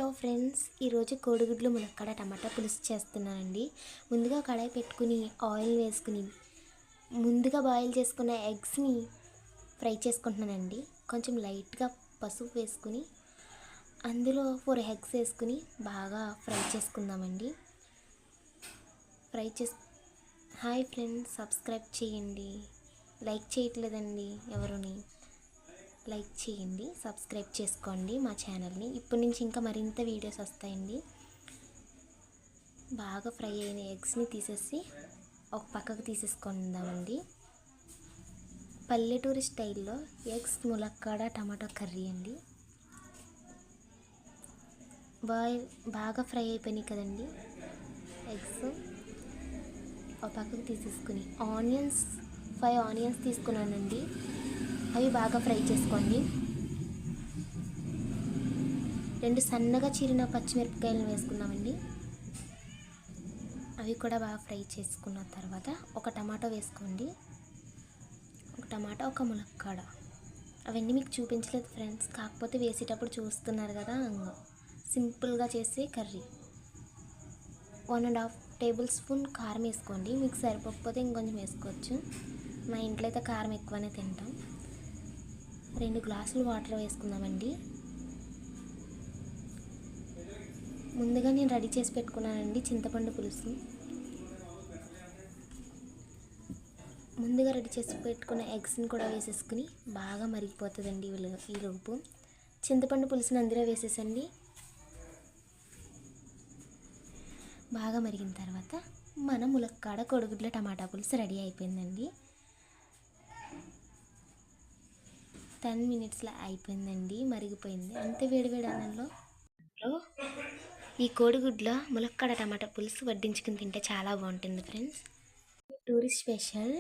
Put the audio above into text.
Hello friends, ఈరోజు కోడిగుడ్లు ములక్కాడ టమాటా పులుసు చేస్తున్నానండి. ముందుగా కడాయి పెట్టుకుని ఆయిల్ వేసుకుని ముందుగా బాయిల్ చేసుకున్న ఎగ్స్ని ఫ్రై చేసుకుంటున్నానండి. కొంచెం లైట్గా పసుపు వేసుకుని అందులో 4 ఎగ్స్ వేసుకుని బాగా ఫ్రై చేసుకుందామండి. హాయ్ ఫ్రెండ్స్, సబ్స్క్రైబ్ చేయండి. లైక్ చేయట్లేదండి ఎవరుని. లైక్ చేయండి, సబ్స్క్రైబ్ చేసుకోండి మా ఛానల్ని. ఇప్పటి నుంచి ఇంకా మరింత వీడియోస్ వస్తాయండి. బాగా ఫ్రై అయిన ఎగ్స్ని తీసేసి ఒక పక్కకు తీసేసుకుందామండి. పల్లెటూరి స్టైల్లో ఎగ్స్ ములక్కాడ టమాటో కర్రీ అండి. బాగా ఫ్రై అయిపోయినాయి కదండి ఎగ్స్. ఒక పక్కకు తీసేసుకుని 5 ఆనియన్స్ తీసుకున్నానండి. అవి బాగా ఫ్రై చేసుకోండి. 2 సన్నగా చీరిన పచ్చిమిరపకాయలను వేసుకున్నామండి. అవి కూడా బాగా ఫ్రై చేసుకున్న తర్వాత ఒక టమాటో వేసుకోండి. ఒక టమాటా, ఒక ములక్కాడ. అవన్నీ మీకు చూపించలేదు ఫ్రెండ్స్, కాకపోతే వేసేటప్పుడు చూస్తున్నారు కదా. సింపుల్గా చేసే కర్రీ. 1.5 టేబుల్ స్పూన్ కారం వేసుకోండి. మీకు సరిపోకపోతే ఇంకొంచెం వేసుకోవచ్చు. మా ఇంట్లో అయితే కారం ఎక్కువనే తింటాం. 2 గ్లాసులు వాటర్ వేసుకుందామండి. ముందుగా నేను రెడీ చేసి పెట్టుకున్నానండి చింతపండు పులుసు. ముందుగా రెడీ చేసి పెట్టుకున్న ఎగ్స్ని కూడా వేసేసుకుని బాగా మరిగిపోతుందండి. ఈలోపు చింతపండు పులుసుని అందులో వేసేసండి. బాగా మరిగిన తర్వాత మన ములక్కాడ కోడిగుడ్ల టమాటా పులుసు రెడీ అయిపోయిందండి. 10 మినిట్స్లో అయిపోయిందండి, మరిగిపోయింది. అంతే వేడివేడి అన్నంలో ఈ కోడిగుడ్ల ములక్కాడ టమాటా పులుసు వడ్డించుకుని తింటే చాలా బాగుంటుంది ఫ్రెండ్స్. Tourist special.